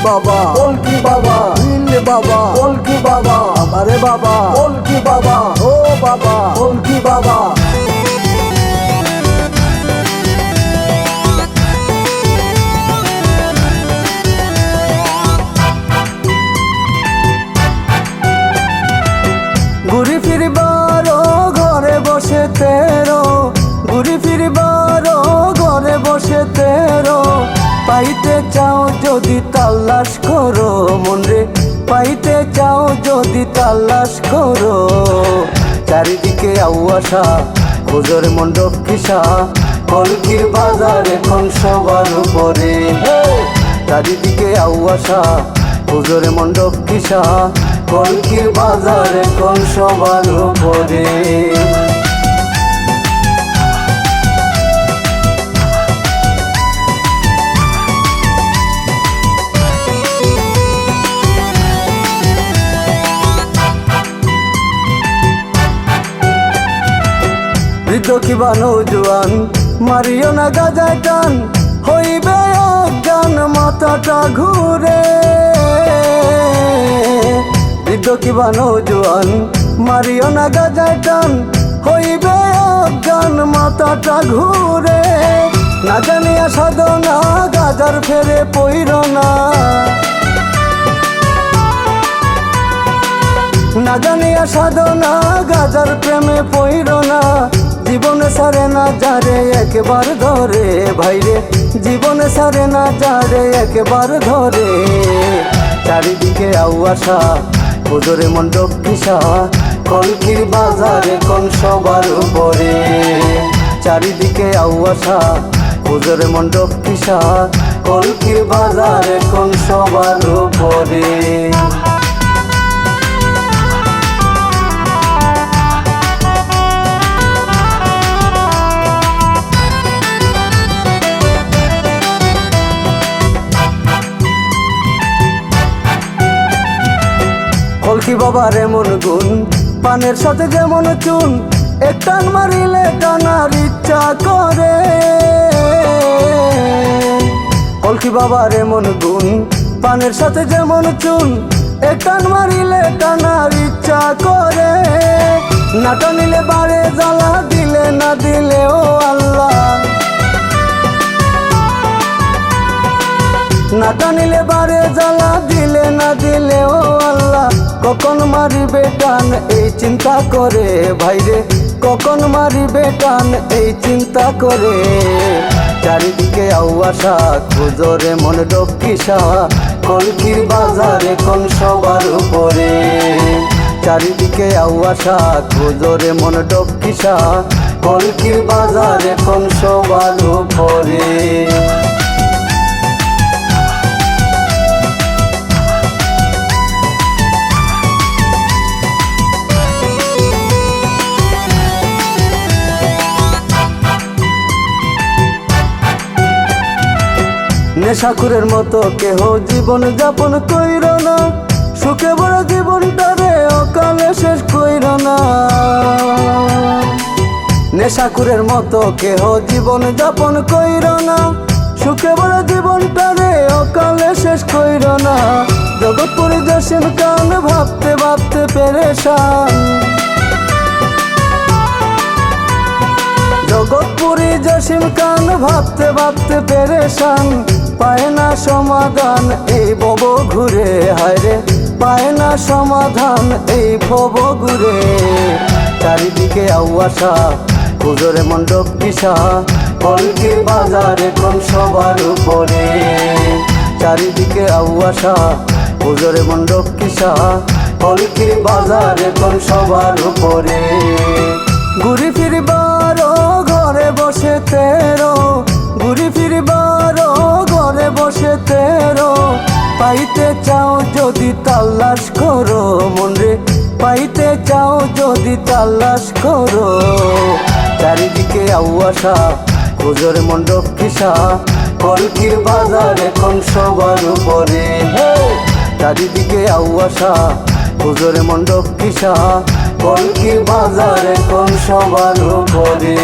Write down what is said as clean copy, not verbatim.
বাবা কলকি বাবা, নীল বাবা কলকি বাবা, আরে বাবা কলকি বাবা, ও বাবা কলকি বাবা। ঘুরি ফিরবার ঘরে বসে তেরো, ঘুরি ফিরবার ঘরে বসে তেরো, পাইতে চাও যদি তালাশ করো মনরে, পাইতে চাও যদি তালাশ করো। চারিদিকে আউয়াশা খোঁজর মণ্ডপ কিসা, কলকির বাজার এখন সবার উপরে। চারিদিকে আউয়াশা খোঁজর মণ্ডপ কিসা, কলকির বাজার এখন সবার উপরে। বৃদ্ধ কিবা নৌজোয়ান মারিও না গাজায় টান, হইবে অজ্ঞান মাথাটা ঘুরে। বৃদ্ধ কিবা নৌজোয়ান মারিও না গাজায় টান, হইবে অজ্ঞান মাথাটা ঘুরে। না জানিয়া সাধনা গাজার ফেরে পইর না, না জানিয়া সাধনা গাজার প্রেমে পইর না। জীবনে সারে না যারে একবার ধরে ভাইরে, জীবনে সারে না যারে একবার ধরে। চারিদিকে আউয়াশা খোঁজরে মণ্ডপ কিসা, কলকির বাজারে কোন সবার উপরে। চারিদিকে আউয়াশা খোঁজরে মণ্ডপ কিসা, কলকির বাজারে কোন সবার উপরে। কলকি বাবার এমন গুণ, পানের সাথে যেমন চুন, এক টান মারিলে টানার ইচ্ছা করে। কলকি বাবার এমন গুণ, পানের সাথে যেমন চুন, এক টান মারিলে টানার ইচ্ছা করে। না টানিলে বাড়ে জ্বালা, দিলে না দিলে ও আল্লাহ, না টানিলে বারে জ্বালা, দিলে না দিলে ও আল্লাহ। কখন মারিবে টান এই চিন্তা করে ভাইরে, কখন মারিবে টান এই চিন্তা করে। চারিদিকে আউয়াশা খোঁজরে মণ্ডপ কিসা, কলকির বাজারে কোন সবার উপরে। চারিদিকে আউয়াশা খোঁজরে মণ্ডপ কিসা, কলকির বাজারে কোন সবার উপরে। নেশাখুরের মতো কেহ জীবন যাপন কইর না, সুখে বড় জীবনটারে অকালে শেষ কইর না। নেশাখুরের মতো কেহ জীবন যাপন কইর না, সুখে বড় জীবনটারে অকালে শেষ কইর না। জগৎ পরিদর্শন কান ভাবতে ভাবতে পেরেশান, জগৎপুরি জসিম খান ভাবতে ভাবতে পেরেশান। পায় না সমাধান এই ভব ঘুরে, হায়রে পায় না সমাধান এই ভব ঘুরে। চারিদিকে আউয়াশা খোঁজরে মণ্ডপ কিসা, কলকির বাজারে কোন সবার উপরে। চারিদিকে আউয়াশা খোঁজরে মণ্ডপ কিসা, কলকির বাজারে কোন সবার উপরে। ঘুরি ফিরবার ঘরে বসে তেরো, ঘুরি ফিরবার ঘরে বসে তেরো, পাইতে চাও যদি তালাশ করো মনরে, পাইতে চাও যদি তালাশ করো। চারিদিকে আউয়াশা খোঁজর মণ্ডপ কিসা, কলকির বাজারে এখন সবার উপরে। চারিদিকে আউয়াশা খোঁজর মণ্ডপ কিসা, কলকির বাজারে এখন সবার উপরে।